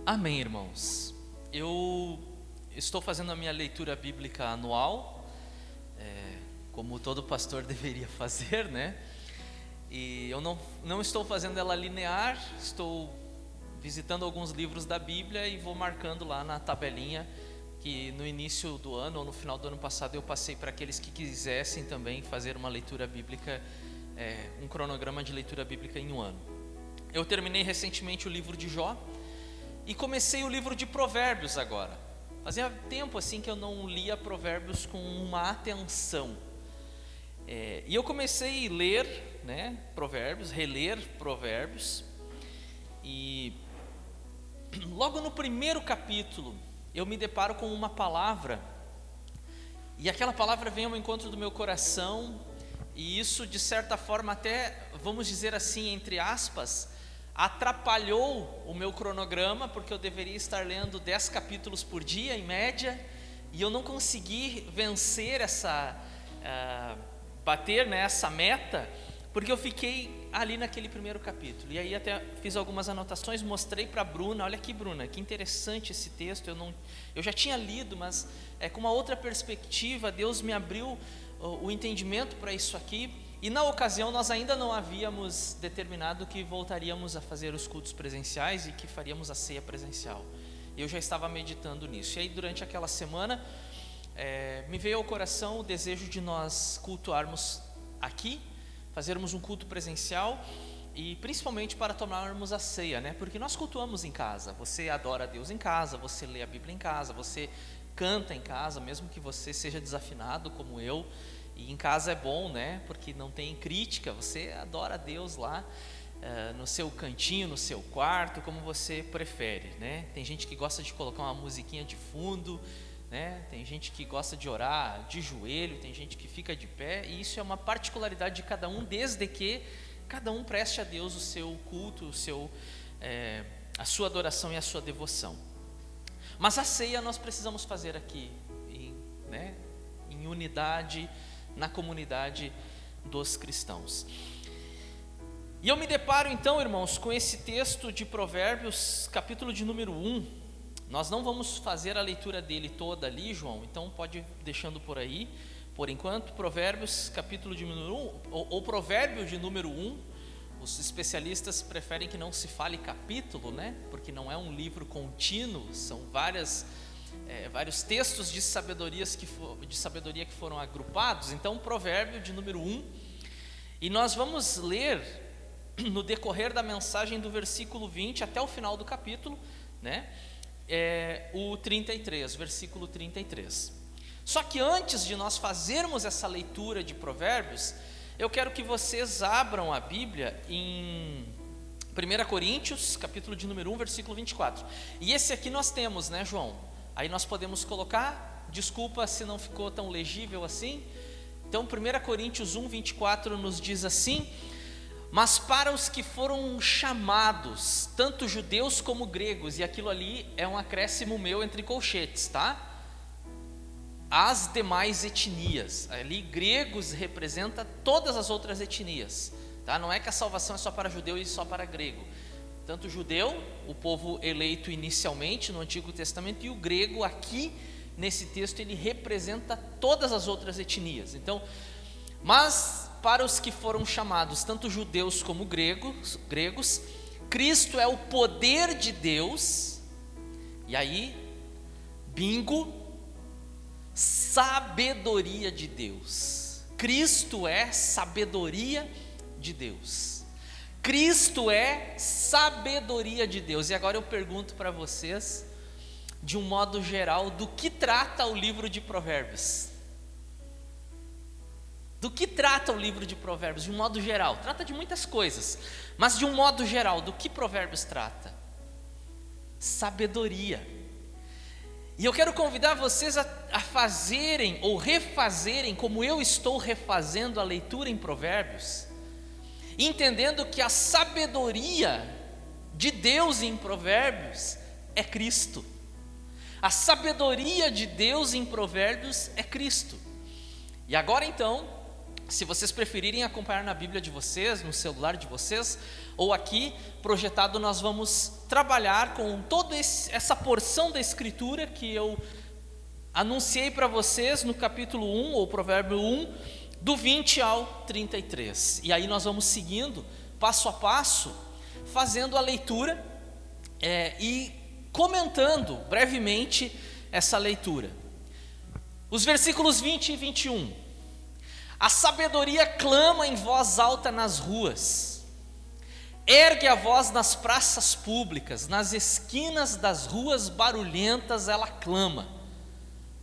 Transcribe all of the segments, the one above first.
Amém, irmãos. Eu estou fazendo a minha leitura bíblica anual, como todo pastor deveria fazer, né? E eu não estou fazendo ela linear, estou visitando alguns livros da Bíblia e vou marcando lá na tabelinha que no início do ano ou no final do ano passado eu passei para aqueles que quisessem também fazer uma leitura bíblica, um cronograma de leitura bíblica em um ano. Eu terminei recentemente o livro de Jó e comecei o livro de Provérbios agora. Fazia tempo assim que eu não lia Provérbios com uma atenção. E eu comecei a ler, né, Provérbios, reler Provérbios. E logo no primeiro capítulo eu me deparo com uma palavra. E aquela palavra vem ao encontro do meu coração. E isso de certa forma até, vamos dizer assim, entre aspas, atrapalhou o meu cronograma, porque eu deveria estar lendo 10 capítulos por dia em média, e eu não consegui vencer bater nessa meta, porque eu fiquei ali naquele primeiro capítulo. E aí até fiz algumas anotações, mostrei para a Bruna. Olha aqui, Bruna, que interessante esse texto. Eu já tinha lido, mas com uma outra perspectiva. Deus me abriu o entendimento para isso aqui. E na ocasião nós ainda não havíamos determinado que voltaríamos a fazer os cultos presenciais e que faríamos a ceia presencial. Eu já estava meditando nisso. E aí durante aquela semana me veio ao coração o desejo de nós cultuarmos aqui, fazermos um culto presencial e principalmente para tomarmos a ceia, né? Porque nós cultuamos em casa. Você adora a Deus em casa, você lê a Bíblia em casa, você canta em casa, mesmo que você seja desafinado como eu. E em casa é bom, né? Porque não tem crítica, você adora a Deus lá no seu cantinho, no seu quarto, como você prefere, né? Tem gente que gosta de colocar uma musiquinha de fundo, né? Tem gente que gosta de orar de joelho, tem gente que fica de pé, e isso é uma particularidade de cada um, desde que cada um preste a Deus o seu culto, a sua adoração e a sua devoção. Mas a ceia nós precisamos fazer aqui, em unidade, na comunidade dos cristãos. E eu me deparo então, irmãos, com esse texto de Provérbios, capítulo de número 1. Nós não vamos fazer a leitura dele toda ali, João, então pode ir deixando por aí, por enquanto. Provérbios, capítulo de número 1, ou provérbio de número 1, os especialistas preferem que não se fale capítulo, né? Porque não é um livro contínuo, são vários textos de sabedoria que foram agrupados. Então, provérbio de número 1, e nós vamos ler no decorrer da mensagem do versículo 20 até o final do capítulo, né? O 33, versículo 33. Só que antes de nós fazermos essa leitura de Provérbios, eu quero que vocês abram a Bíblia em 1 Coríntios, capítulo de número 1, versículo 24. E esse aqui nós temos, né, João? Aí nós podemos colocar, desculpa se não ficou tão legível assim. Então 1 Coríntios 1, 24 nos diz assim: mas para os que foram chamados, tanto judeus como gregos, e aquilo ali é um acréscimo meu entre colchetes, tá? As demais etnias, ali gregos representa todas as outras etnias, tá? Não é que a salvação é só para judeu e só para grego. Tanto o judeu, o povo eleito inicialmente no Antigo Testamento, e o grego aqui nesse texto ele representa todas as outras etnias. Então, mas para os que foram chamados, tanto judeus como gregos, Cristo é o poder de Deus. E aí, bingo, sabedoria de Deus. Cristo é sabedoria de Deus. Cristo é sabedoria de Deus. E agora eu pergunto para vocês, de um modo geral, do que trata o livro de Provérbios? Do que trata o livro de Provérbios, de um modo geral? Trata de muitas coisas, mas de um modo geral, do que Provérbios trata? Sabedoria. E eu quero convidar vocês a fazerem ou refazerem, como eu estou refazendo a leitura em Provérbios, entendendo que a sabedoria de Deus em Provérbios é Cristo. A sabedoria de Deus em Provérbios é Cristo. E agora então, Se vocês preferirem acompanhar na Bíblia de vocês, no celular de vocês, ou aqui projetado, nós vamos trabalhar com toda essa porção da Escritura que eu anunciei para vocês no capítulo 1, ou provérbio 1, do 20 ao 33. E aí nós vamos seguindo, passo a passo, fazendo a leitura e comentando brevemente essa leitura. Os versículos 20 e 21. A sabedoria clama em voz alta nas ruas, ergue a voz nas praças públicas, nas esquinas das ruas barulhentas ela clama,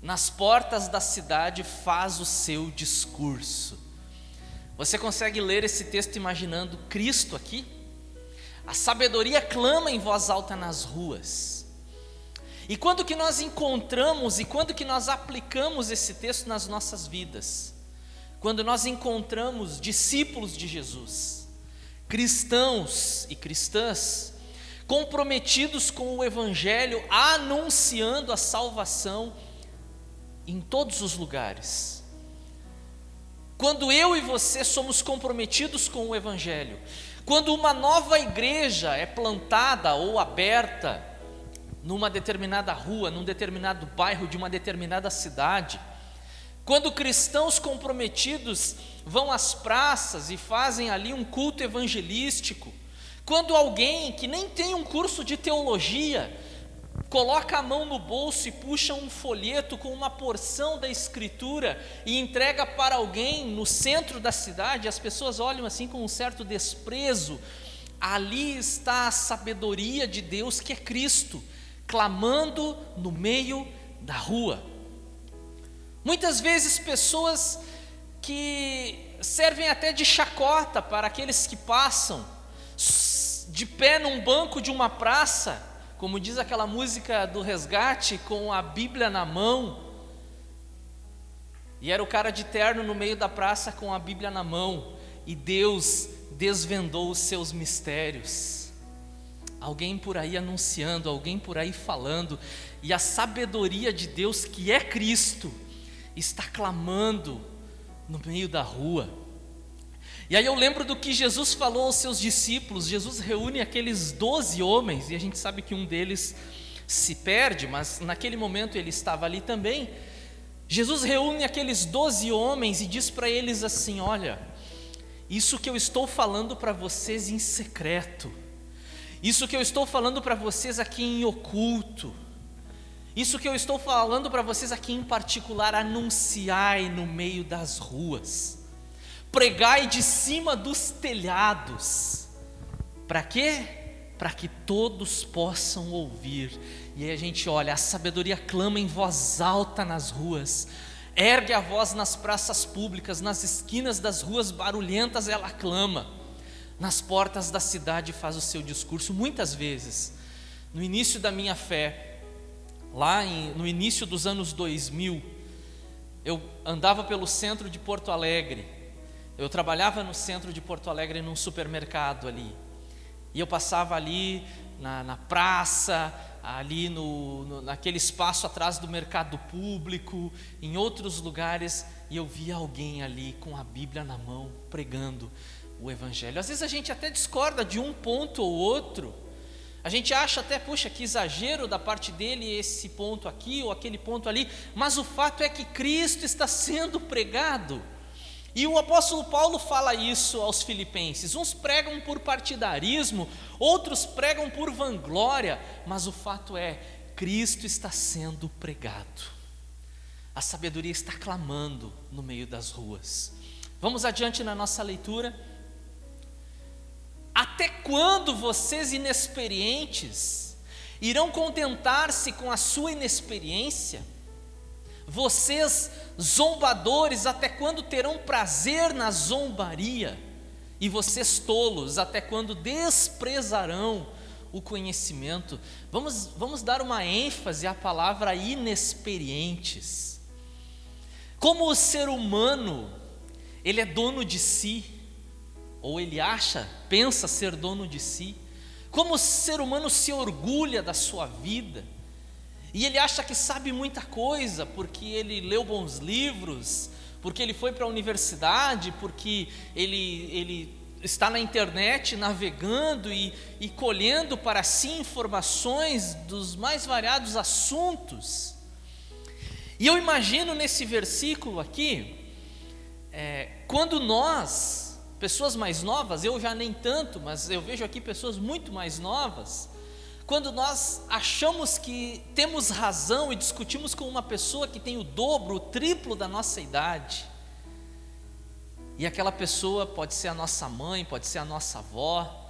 nas portas da cidade faz o seu discurso. Você consegue ler esse texto imaginando Cristo aqui? A sabedoria clama em voz alta nas ruas. E quando que nós encontramos e quando que nós aplicamos esse texto nas nossas vidas? Quando nós encontramos discípulos de Jesus, cristãos e cristãs, comprometidos com o Evangelho, anunciando a salvação em todos os lugares. Quando eu e você somos comprometidos com o Evangelho, quando uma nova igreja é plantada ou aberta numa determinada rua, num determinado bairro de uma determinada cidade, quando cristãos comprometidos vão às praças e fazem ali um culto evangelístico, quando alguém que nem tem um curso de teologia coloca a mão no bolso e puxa um folheto com uma porção da Escritura e entrega para alguém no centro da cidade, as pessoas olham assim com um certo desprezo. Ali está a sabedoria de Deus, que é Cristo, clamando no meio da rua. Muitas vezes pessoas que servem até de chacota para aqueles que passam de pé num banco de uma praça, como diz aquela música do Resgate, com a Bíblia na mão, e era o cara de terno no meio da praça com a Bíblia na mão, e Deus desvendou os seus mistérios. Alguém por aí anunciando, alguém por aí falando, e a sabedoria de Deus, que é Cristo, está clamando no meio da rua. E aí eu lembro do que Jesus falou aos seus discípulos. Jesus reúne aqueles 12 homens, e a gente sabe que um deles se perde, mas naquele momento ele estava ali também. Jesus reúne aqueles 12 homens e diz para eles assim: olha, isso que eu estou falando para vocês em secreto, isso que eu estou falando para vocês aqui em oculto, isso que eu estou falando para vocês aqui em particular, anunciai no meio das ruas, pregai de cima dos telhados. Para quê? Para que todos possam ouvir. E aí a gente olha, a sabedoria clama em voz alta nas ruas, ergue a voz nas praças públicas, nas esquinas das ruas barulhentas ela clama, nas portas da cidade faz o seu discurso. Muitas vezes, no início da minha fé, no início dos anos 2000, eu andava pelo centro de Porto Alegre, eu trabalhava no centro de Porto Alegre num supermercado ali, e eu passava ali na praça, ali naquele espaço atrás do mercado público, em outros lugares, e eu via alguém ali com a Bíblia na mão, pregando o Evangelho. Às vezes a gente até discorda de um ponto ou outro, a gente acha até, puxa, que exagero da parte dele esse ponto aqui ou aquele ponto ali, mas o fato é que Cristo está sendo pregado. E o apóstolo Paulo fala isso aos filipenses. Uns pregam por partidarismo, outros pregam por vanglória, mas o fato é, Cristo está sendo pregado. A sabedoria está clamando no meio das ruas. Vamos adiante na nossa leitura. Até quando vocês inexperientes irão contentar-se com a sua inexperiência? Vocês zombadores, até quando terão prazer na zombaria? E vocês tolos, até quando desprezarão o conhecimento? Vamos dar uma ênfase à palavra inexperientes. Como o ser humano, ele é dono de si, ou ele pensa ser dono de si, como o ser humano se orgulha da sua vida, e ele acha que sabe muita coisa, porque ele leu bons livros, porque ele foi para a universidade, porque ele está na internet navegando e colhendo para si informações dos mais variados assuntos. E eu imagino nesse versículo aqui, quando nós, pessoas mais novas, eu já nem tanto, mas eu vejo aqui pessoas muito mais novas, quando nós achamos que temos razão e discutimos com uma pessoa que tem o dobro, o triplo da nossa idade, e aquela pessoa pode ser a nossa mãe, pode ser a nossa avó,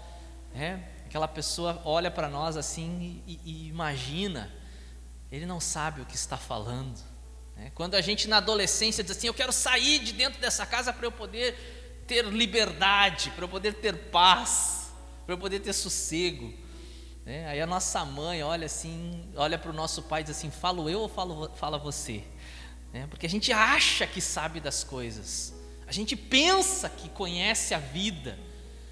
aquela pessoa olha para nós assim e imagina, ele não sabe o que está falando. Quando a gente na adolescência diz assim, eu quero sair de dentro dessa casa para eu poder ter liberdade, para eu poder ter paz, para eu poder ter sossego. Aí a nossa mãe olha assim, olha para o nosso pai e diz assim, falo eu ou fala você? Porque a gente acha que sabe das coisas, a gente pensa que conhece a vida,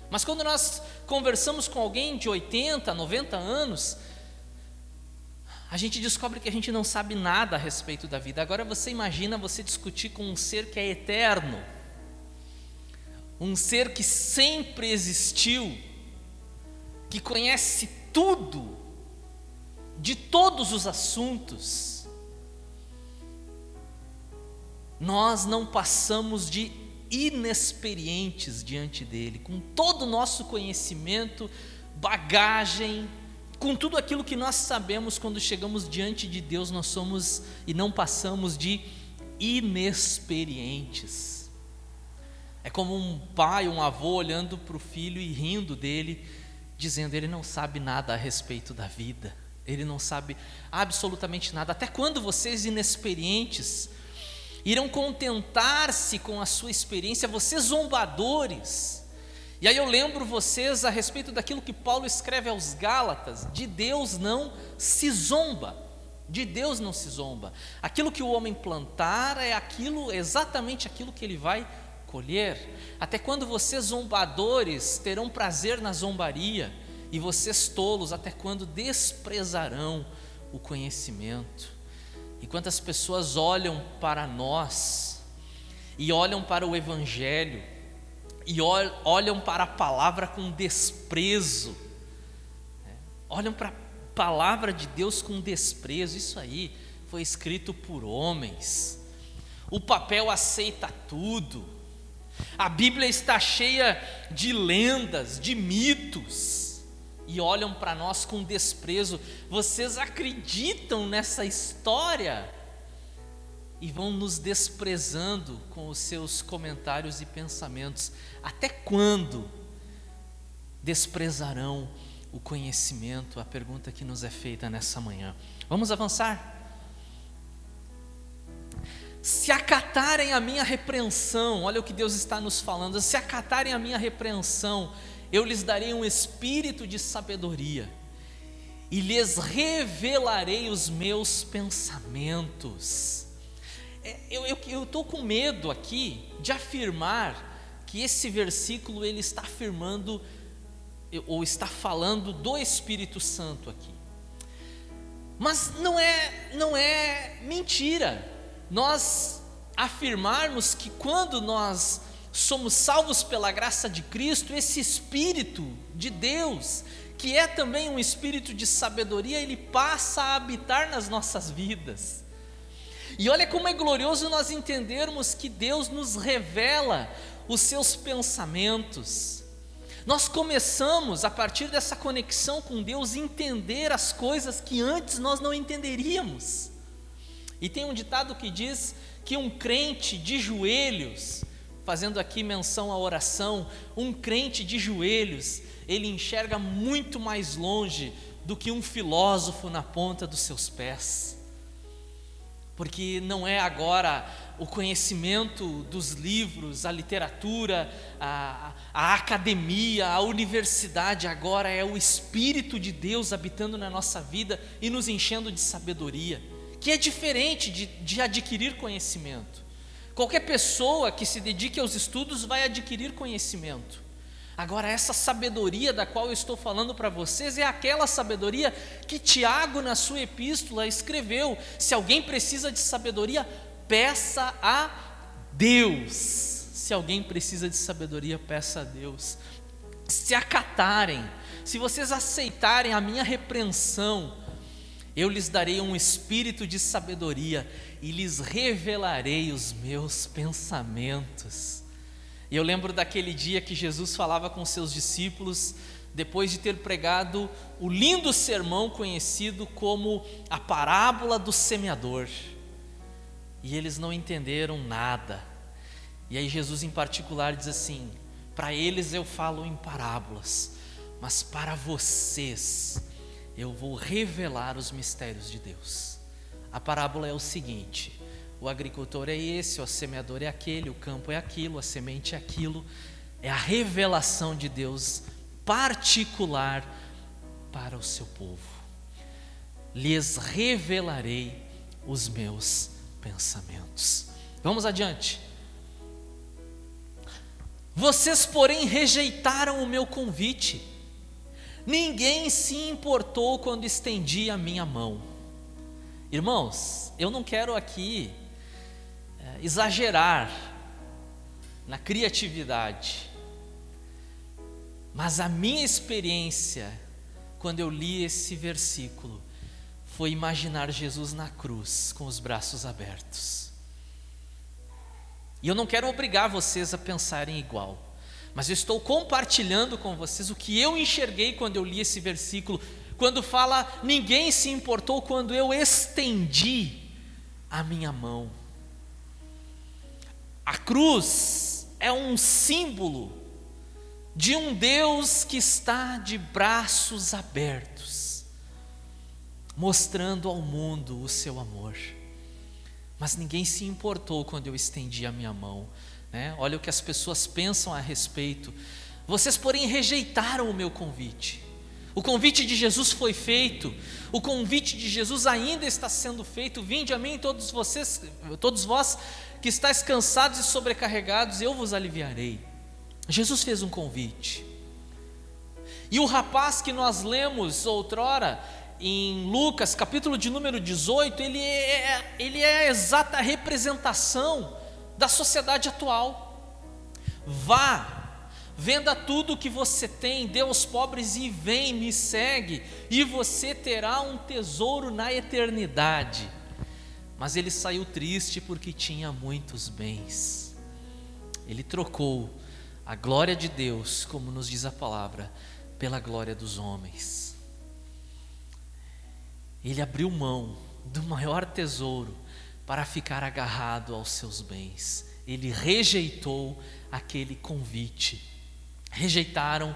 mas quando nós conversamos com alguém de 80, 90 anos, a gente descobre que a gente não sabe nada a respeito da vida. Agora você imagina você discutir com um ser que é eterno, um ser que sempre existiu, que conhece tudo, de todos os assuntos. Nós não passamos de inexperientes diante dele, com todo o nosso conhecimento, bagagem, com tudo aquilo que nós sabemos. Quando chegamos diante de Deus, nós somos e não passamos de inexperientes. É como um pai, um avô olhando para o filho e rindo dele, dizendo, ele não sabe nada a respeito da vida, ele não sabe absolutamente nada. Até quando vocês inexperientes irão contentar-se com a sua experiência, vocês zombadores? E aí eu lembro vocês a respeito daquilo que Paulo escreve aos Gálatas, de Deus não se zomba, de Deus não se zomba. Aquilo que o homem plantar é exatamente aquilo que ele vai colher. Até quando vocês zombadores terão prazer na zombaria, e vocês tolos, até quando desprezarão o conhecimento? E quantas pessoas olham para nós, e olham para o Evangelho, e olham para a palavra com desprezo, olham para a palavra de Deus com desprezo. Isso aí foi escrito por homens, o papel aceita tudo. A Bíblia está cheia de lendas, de mitos, e olham para nós com desprezo. Vocês acreditam nessa história e vão nos desprezando com os seus comentários e pensamentos. Até quando desprezarão o conhecimento? A pergunta que nos é feita nessa manhã. Vamos avançar. Se acatarem a minha repreensão, olha o que Deus está nos falando, se acatarem a minha repreensão, eu lhes darei um espírito de sabedoria, e lhes revelarei os meus pensamentos. Eu estou com medo aqui de afirmar que esse versículo ele está afirmando, ou está falando do Espírito Santo aqui, mas não é mentira nós afirmarmos que quando nós somos salvos pela graça de Cristo, esse Espírito de Deus, que é também um espírito de sabedoria, ele passa a habitar nas nossas vidas. E olha como é glorioso nós entendermos que Deus nos revela os seus pensamentos. Nós começamos, a partir dessa conexão com Deus, a entender as coisas que antes nós não entenderíamos. E tem um ditado que diz que um crente de joelhos, fazendo aqui menção à oração, um crente de joelhos, ele enxerga muito mais longe do que um filósofo na ponta dos seus pés. Porque não é agora o conhecimento dos livros, a literatura, a academia, a universidade, agora é o Espírito de Deus habitando na nossa vida e nos enchendo de sabedoria, que é diferente de adquirir conhecimento. Qualquer pessoa que se dedique aos estudos vai adquirir conhecimento. Agora, essa sabedoria da qual eu estou falando para vocês é aquela sabedoria que Tiago, na sua epístola, escreveu: se alguém precisa de sabedoria, peça a Deus, se alguém precisa de sabedoria, peça a Deus. Se acatarem, se vocês aceitarem a minha repreensão, eu lhes darei um espírito de sabedoria e lhes revelarei os meus pensamentos. E eu lembro daquele dia que Jesus falava com seus discípulos, depois de ter pregado o lindo sermão conhecido como a parábola do semeador. E eles não entenderam nada. E aí Jesus em particular diz assim: para eles eu falo em parábolas, mas para vocês eu vou revelar os mistérios de Deus. A parábola é o seguinte: o agricultor é esse, o semeador é aquele, o campo é aquilo, a semente é aquilo. É a revelação de Deus particular para o seu povo. Lhes revelarei os meus pensamentos. Vamos adiante. Vocês, porém, rejeitaram o meu convite. Ninguém se importou quando estendi a minha mão. Irmãos, eu não quero aqui exagerar na criatividade, mas a minha experiência quando eu li esse versículo foi imaginar Jesus na cruz com os braços abertos. E eu não quero obrigar vocês a pensarem igual, mas eu estou compartilhando com vocês o que eu enxerguei quando eu li esse versículo, quando fala: ninguém se importou quando eu estendi a minha mão. A cruz é um símbolo de um Deus que está de braços abertos, mostrando ao mundo o seu amor. Mas ninguém se importou quando eu estendi a minha mão, né? Olha o que as pessoas pensam a respeito. Vocês, porém, rejeitaram o meu convite. O convite de Jesus foi feito, o convite de Jesus ainda está sendo feito. Vinde a mim todos vós que estáis cansados e sobrecarregados, eu vos aliviarei. Jesus fez um convite. E o rapaz que nós lemos outrora em Lucas, capítulo de número 18, ele é a exata representação da sociedade atual. Vá, venda tudo o que você tem, dê aos pobres e vem, me segue, e você terá um tesouro na eternidade. Mas ele saiu triste porque tinha muitos bens. Ele trocou a glória de Deus, como nos diz a palavra, pela glória dos homens. Ele abriu mão do maior tesouro para ficar agarrado aos seus bens. Ele rejeitou aquele convite. Rejeitaram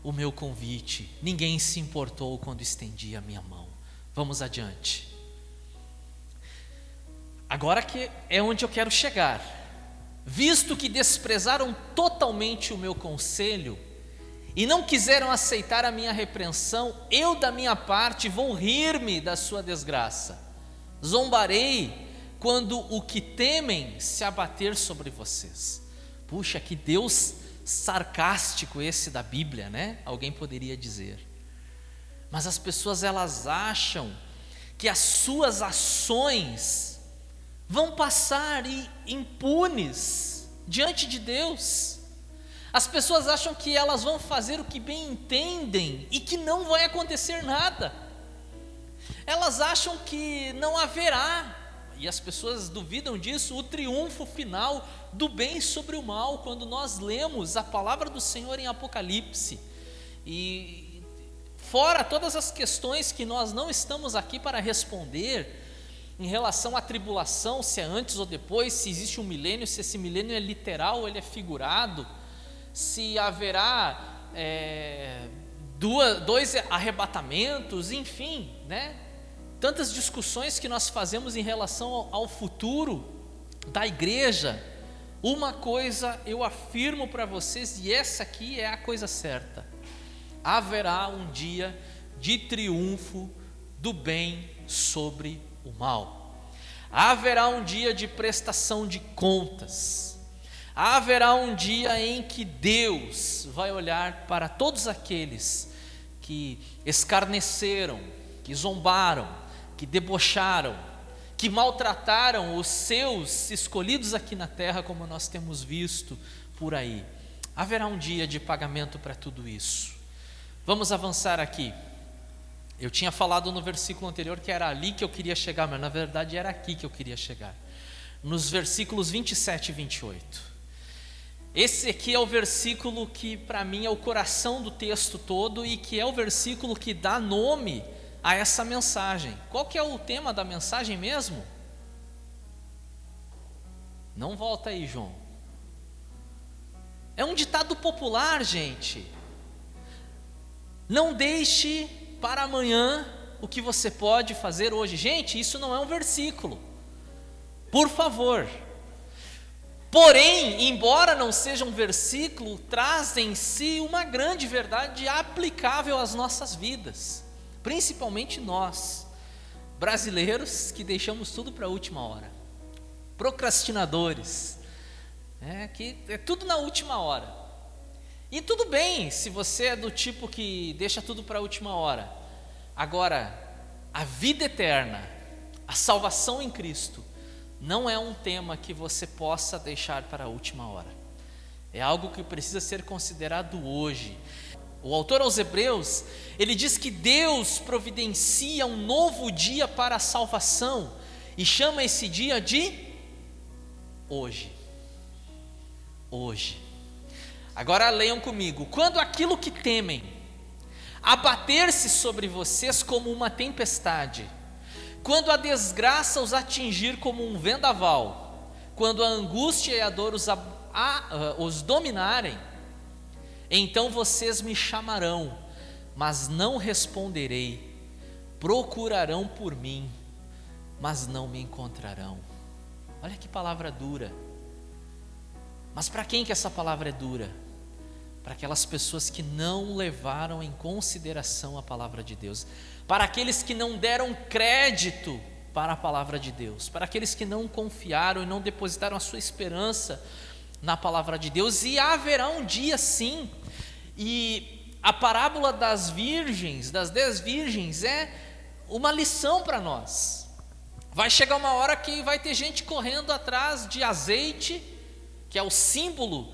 o meu convite. Ninguém se importou quando estendi a minha mão. Vamos adiante. Agora que é onde eu quero chegar. Visto que desprezaram totalmente o meu conselho e não quiseram aceitar a minha repreensão, eu da minha parte vou rir-me da sua desgraça. Zombarei quando o que temem se abater sobre vocês. Puxa, que Deus sarcástico esse da Bíblia, né? Alguém poderia dizer. Mas as pessoas, elas acham que as suas ações vão passar impunes diante de Deus. As pessoas acham que elas vão fazer o que bem entendem e que não vai acontecer nada. Elas acham que não haverá, e as pessoas duvidam disso, o triunfo final do bem sobre o mal. Quando nós lemos a palavra do Senhor em Apocalipse, e fora todas as questões que nós não estamos aqui para responder, em relação à tribulação, se é antes ou depois, se existe um milênio, se esse milênio é literal ou ele é figurado, se haverá dois arrebatamentos, enfim, né? Tantas discussões que nós fazemos em relação ao futuro da igreja. Uma coisa eu afirmo para vocês, e essa aqui é a coisa certa: haverá um dia de triunfo do bem sobre o mal. Haverá um dia de prestação de contas. Haverá um dia em que Deus vai olhar para todos aqueles que escarneceram, que zombaram, que debocharam, que maltrataram os seus escolhidos aqui na terra, como nós temos visto por aí. Haverá um dia de pagamento para tudo isso. Vamos avançar aqui. Eu tinha falado no versículo anterior que era ali que eu queria chegar, mas na verdade era aqui que eu queria chegar. Nos versículos 27 e 28. Esse aqui é o versículo que para mim é o coração do texto todo e que é o versículo que dá nome a essa mensagem. Qual que é o tema da mensagem mesmo? Não volta aí, João. É um ditado popular, gente. Não deixe para amanhã o que você pode fazer hoje. Gente, isso não é um versículo. Por favor. Porém, embora não seja um versículo, traz em si uma grande verdade aplicável às nossas vidas. Principalmente nós, brasileiros, que deixamos tudo para a última hora. Procrastinadores. Que é tudo na última hora. E tudo bem se você é do tipo que deixa tudo para a última hora. Agora, a vida eterna, a salvação em Cristo, não é um tema que você possa deixar para a última hora. É algo que precisa ser considerado hoje. O autor aos Hebreus, ele diz que Deus providencia um novo dia para a salvação e chama esse dia de hoje. Hoje. Agora leiam comigo. Quando aquilo que temem abater-se sobre vocês como uma tempestade, quando a desgraça os atingir como um vendaval, quando a angústia e a dor os dominarem, então vocês me chamarão, mas não responderei, procurarão por mim, mas não me encontrarão. Olha que palavra dura. Mas para quem que essa palavra é dura? Para aquelas pessoas que não levaram em consideração a palavra de Deus, para aqueles que não deram crédito para a palavra de Deus, para aqueles que não confiaram e não depositaram a sua esperança na palavra de Deus. E haverá um dia sim, e a parábola das virgens, das 10 virgens, é uma lição para nós. Vai chegar uma hora que vai ter gente correndo atrás de azeite, que é o símbolo,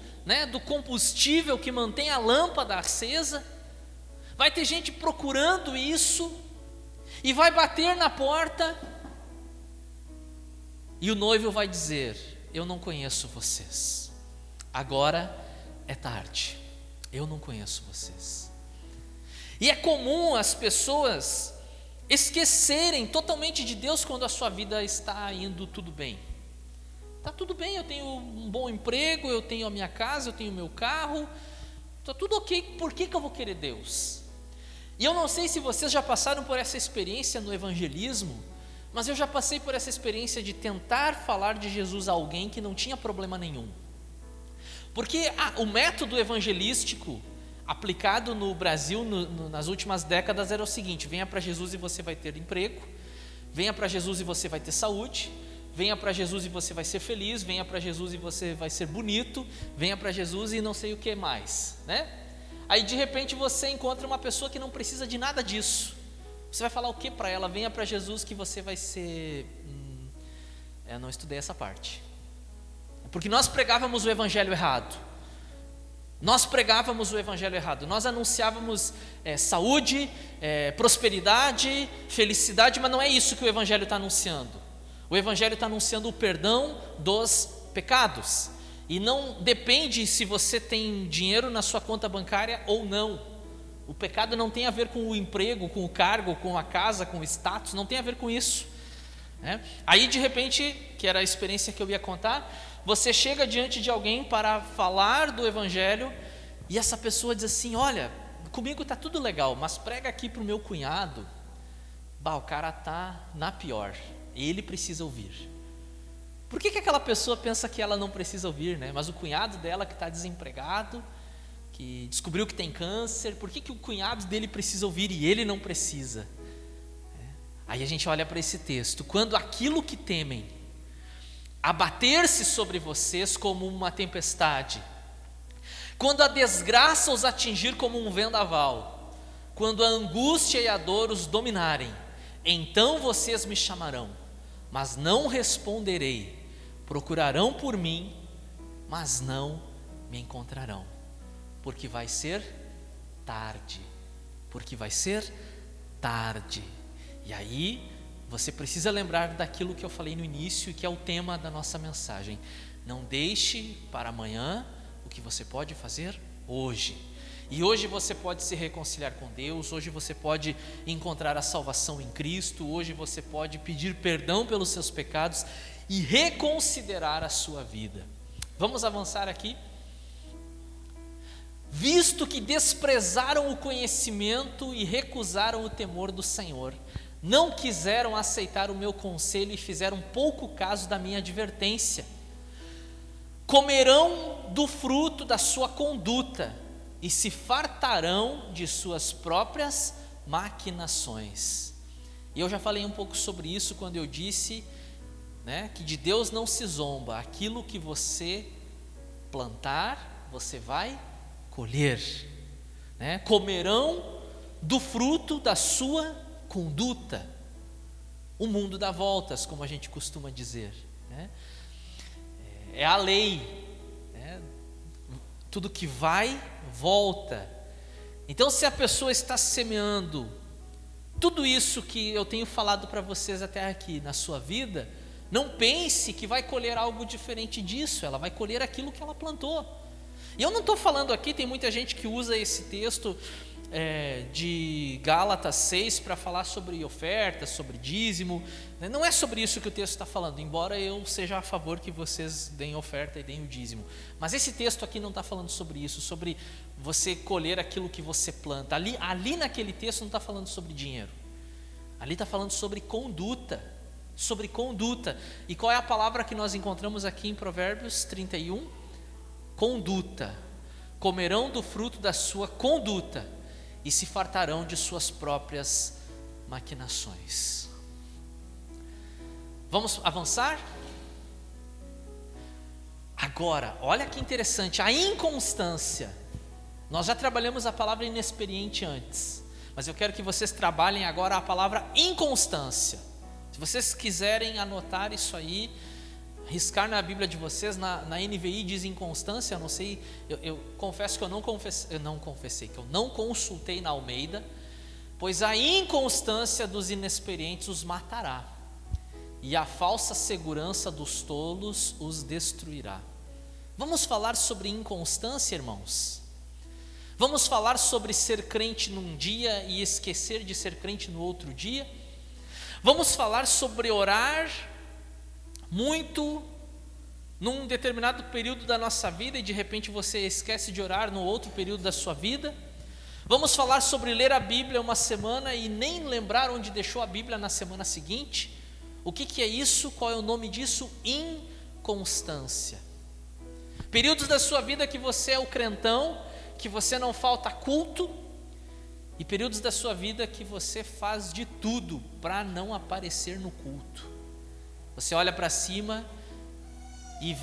do combustível que mantém a lâmpada acesa. Vai ter gente procurando isso e vai bater na porta e o noivo vai dizer: eu não conheço vocês, agora é tarde, eu não conheço vocês. E é comum as pessoas esquecerem totalmente de Deus quando a sua vida está indo tudo bem. Está tudo bem, eu tenho um bom emprego, eu tenho a minha casa, eu tenho o meu carro, está tudo ok, por que eu vou querer Deus? E eu não sei se vocês já passaram por essa experiência no evangelismo, mas eu já passei por essa experiência de tentar falar de Jesus a alguém que não tinha problema nenhum. Porque o método evangelístico aplicado no Brasil nas últimas décadas era o seguinte: venha para Jesus e você vai ter emprego, venha para Jesus e você vai ter saúde, venha para Jesus e você vai ser feliz, venha para Jesus e você vai ser bonito, venha para Jesus e não sei o que mais, Aí de repente você encontra uma pessoa que não precisa de nada disso. Você vai falar o que para ela? Venha para Jesus que você vai ser... Eu não estudei essa parte. Porque nós pregávamos o evangelho errado. Nós anunciávamos saúde, prosperidade, felicidade, mas não é isso que o evangelho está anunciando. O evangelho está anunciando o perdão dos pecados. E não depende se você tem dinheiro na sua conta bancária ou não. O pecado não tem a ver com o emprego, com o cargo, com a casa, com o status, não tem a ver com isso. Aí de repente, que era a experiência que eu ia contar, você chega diante de alguém para falar do evangelho e essa pessoa diz assim: olha, comigo está tudo legal, mas prega aqui para o meu cunhado. O cara está na pior, ele precisa ouvir. Por que aquela pessoa pensa que ela não precisa ouvir, Mas o cunhado dela que está desempregado, que descobriu que tem câncer, por que o cunhado dele precisa ouvir e ele não precisa? Aí a gente olha para esse texto: quando aquilo que temem abater-se sobre vocês como uma tempestade, quando a desgraça os atingir como um vendaval, quando a angústia e a dor os dominarem, então vocês me chamarão, mas não responderei. Procurarão por mim, mas não me encontrarão, porque vai ser tarde. Porque vai ser tarde. E aí você precisa lembrar daquilo que eu falei no início, que é o tema da nossa mensagem. Não deixe para amanhã o que você pode fazer hoje. E hoje você pode se reconciliar com Deus, hoje você pode encontrar a salvação em Cristo, hoje você pode pedir perdão pelos seus pecados e reconsiderar a sua vida. Vamos avançar aqui. Visto que desprezaram o conhecimento e recusaram o temor do Senhor, não quiseram aceitar o meu conselho e fizeram pouco caso da minha advertência, comerão do fruto da sua conduta e se fartarão de suas próprias maquinações. E eu já falei um pouco sobre isso quando eu disse, que de Deus não se zomba. Aquilo que você plantar, você vai colher. Comerão do fruto da sua conduta. O mundo dá voltas, como a gente costuma dizer. É a lei. Tudo que vai, volta. Então, se a pessoa está semeando tudo isso que eu tenho falado para vocês até aqui na sua vida, não pense que vai colher algo diferente disso. Ela vai colher aquilo que ela plantou. E eu não estou falando aqui, tem muita gente que usa esse texto de Gálatas 6 para falar sobre ofertas, sobre dízimo. Não é sobre isso que o texto está falando, embora eu seja a favor que vocês deem oferta e deem o dízimo. Mas esse texto aqui não está falando sobre isso, sobre você colher aquilo que você planta. Ali naquele texto não está falando sobre dinheiro. Ali está falando sobre conduta. Sobre conduta. E qual é a palavra que nós encontramos aqui em Provérbios 31? Conduta. Comerão do fruto da sua conduta e se fartarão de suas próprias maquinações. Vamos avançar? Agora, olha que interessante, a inconstância. Nós já trabalhamos a palavra inexperiente antes, mas eu quero que vocês trabalhem agora a palavra inconstância. Se vocês quiserem anotar isso aí, riscar na Bíblia de vocês, na NVI diz inconstância, eu não sei, eu confesso que eu não confessei, que eu não consultei na Almeida, pois a inconstância dos inexperientes os matará, e a falsa segurança dos tolos os destruirá. Vamos falar sobre inconstância, irmãos? Vamos falar sobre ser crente num dia e esquecer de ser crente no outro dia? Vamos falar sobre orar muito num determinado período da nossa vida e de repente você esquece de orar no outro período da sua vida? Vamos falar sobre ler a Bíblia uma semana e nem lembrar onde deixou a Bíblia na semana seguinte? O que é isso? Qual é o nome disso? Inconstância. Períodos da sua vida que você é o crentão, que você não falta culto, e períodos da sua vida que você faz de tudo para não aparecer no culto. Você olha para cima e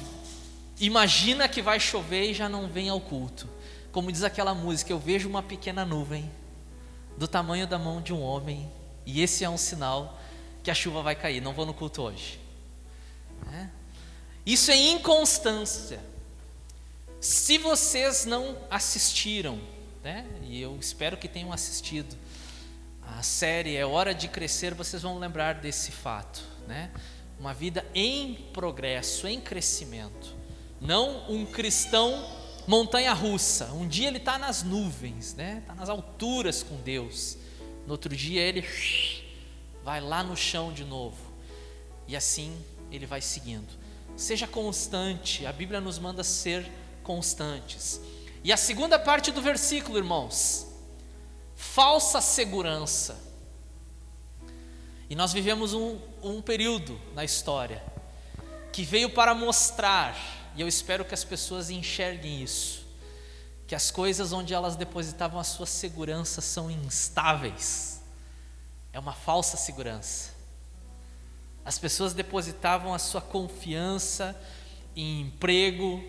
imagina que vai chover e já não vem ao culto. Como diz aquela música, eu vejo uma pequena nuvem do tamanho da mão de um homem, e esse é um sinal que a chuva vai cair, não vou no culto hoje. Isso é inconstância. Se vocês não assistiram, e eu espero que tenham assistido a série É Hora de Crescer, vocês vão lembrar desse fato, Uma vida em progresso, em crescimento, não um cristão montanha-russa. Um dia ele está nas nuvens, está nas alturas com Deus, no outro dia ele vai lá no chão de novo, e assim ele vai seguindo. Seja constante, a Bíblia nos manda ser constantes. E a segunda parte do versículo, irmãos, falsa segurança. E nós vivemos um período na história que veio para mostrar, e eu espero que as pessoas enxerguem isso, que as coisas onde elas depositavam a sua segurança são instáveis. É uma falsa segurança. As pessoas depositavam a sua confiança em emprego,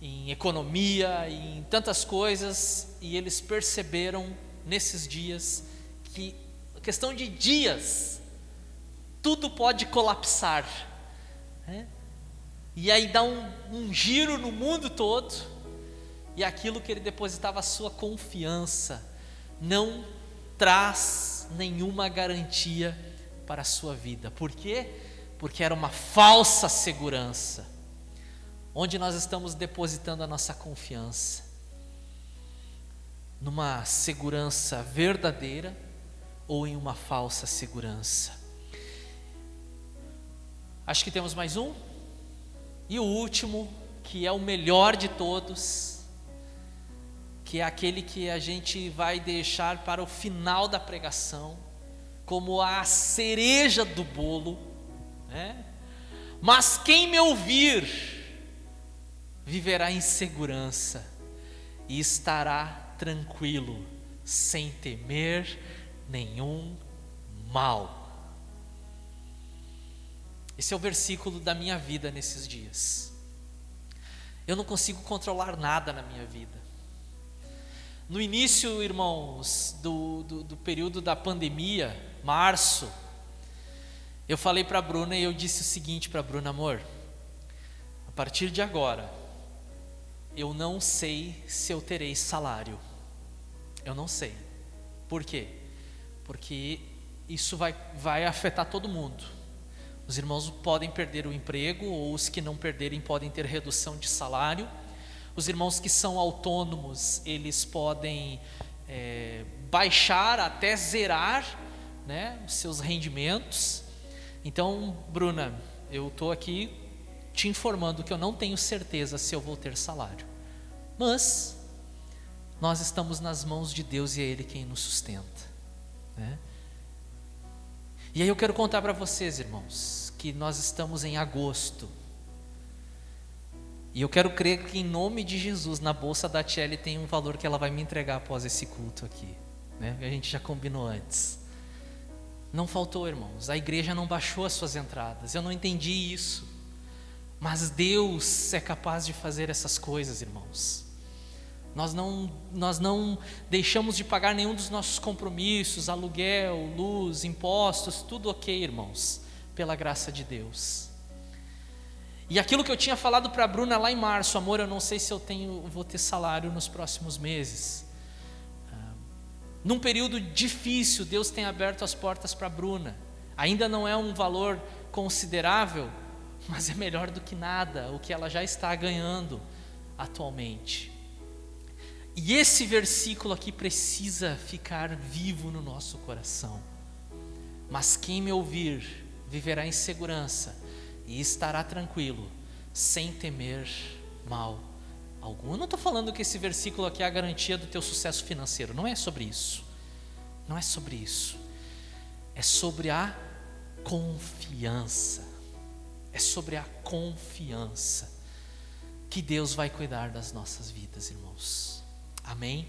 em economia, em tantas coisas, e eles perceberam nesses dias que, questão de dias, tudo pode colapsar, né? E aí dá um giro no mundo todo, e aquilo que ele depositava a sua confiança não traz nenhuma garantia para a sua vida. Por quê? Porque era uma falsa segurança. Onde nós estamos depositando a nossa confiança? Numa segurança verdadeira ou em uma falsa segurança? Acho que temos mais um. E o último, que é o melhor de todos, que é aquele que a gente vai deixar para o final da pregação, como a cereja do bolo, né? Mas quem me ouvir, viverá em segurança e estará tranquilo, sem temer nenhum mal. Esse é o versículo da minha vida nesses dias. Eu não consigo controlar nada na minha vida. No início, irmãos, do período da pandemia, março, eu falei para a Bruna e eu disse o seguinte para a Bruna: amor, a partir de agora, eu não sei se eu terei salário. Eu não sei. Por quê? Porque isso vai afetar todo mundo. Os irmãos podem perder o emprego, ou os que não perderem podem ter redução de salário. Os irmãos que são autônomos, eles podem baixar até zerar, né, os seus rendimentos. Então, Bruna, eu estou aqui te informando que eu não tenho certeza se eu vou ter salário. Mas nós estamos nas mãos de Deus e é Ele quem nos sustenta, né? E aí eu quero contar para vocês, irmãos, que nós estamos em agosto. E eu quero crer que em nome de Jesus, na bolsa da Tchelle tem um valor que ela vai me entregar após esse culto aqui, né? A gente já combinou antes. Não faltou, irmãos, a igreja não baixou as suas entradas, eu não entendi isso. Mas Deus é capaz de fazer essas coisas, irmãos. Nós não deixamos de pagar nenhum dos nossos compromissos, aluguel, luz, impostos, tudo ok, irmãos, pela graça de Deus. E aquilo que eu tinha falado para a Bruna lá em março: amor, eu não sei se eu vou ter salário nos próximos meses. Num período difícil, Deus tem aberto as portas para a Bruna. Ainda não é um valor considerável, mas é melhor do que nada, o que ela já está ganhando atualmente. E esse versículo aqui precisa ficar vivo no nosso coração. Mas quem me ouvir viverá em segurança e estará tranquilo, sem temer mal algum. Eu não estou falando que esse versículo aqui é a garantia do teu sucesso financeiro. Não é sobre isso. Não é sobre isso. É sobre a confiança. É sobre a confiança que Deus vai cuidar das nossas vidas, irmãos. Amém?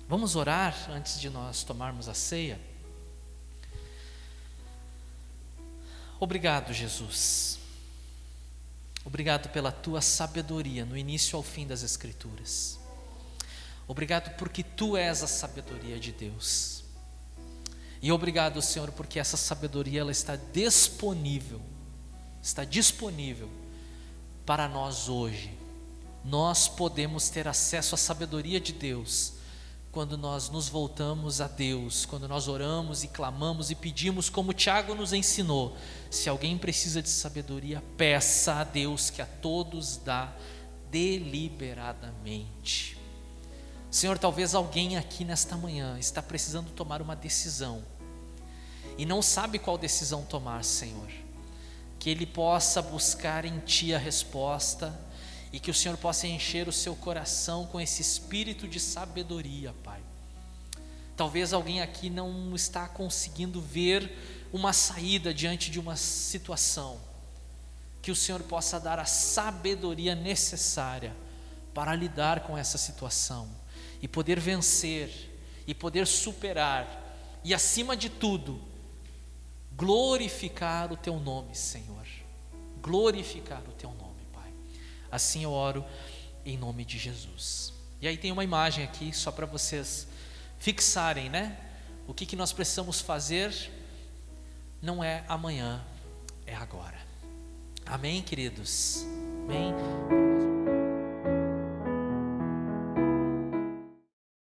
Vamos orar antes de nós tomarmos a ceia. Obrigado, Jesus. Obrigado pela tua sabedoria no início ao fim das Escrituras. Obrigado porque tu és a sabedoria de Deus. E obrigado, Senhor, porque essa sabedoria ela está disponível para nós hoje. Nós podemos ter acesso à sabedoria de Deus quando nós nos voltamos a Deus, quando nós oramos e clamamos e pedimos, como Tiago nos ensinou: se alguém precisa de sabedoria, peça a Deus, que a todos dá deliberadamente. Senhor, talvez alguém aqui nesta manhã está precisando tomar uma decisão e não sabe qual decisão tomar, Senhor. Que ele possa buscar em Ti a resposta e que o Senhor possa encher o seu coração com esse espírito de sabedoria, Pai. Talvez alguém aqui não está conseguindo ver uma saída diante de uma situação. Que o Senhor possa dar a sabedoria necessária para lidar com essa situação e poder vencer, e poder superar, e acima de tudo, glorificar o Teu nome, Senhor. Glorificar o Teu nome. Assim eu oro em nome de Jesus. E aí tem uma imagem aqui só para vocês fixarem, né? O que nós precisamos fazer não é amanhã, é agora. Amém, queridos? Amém?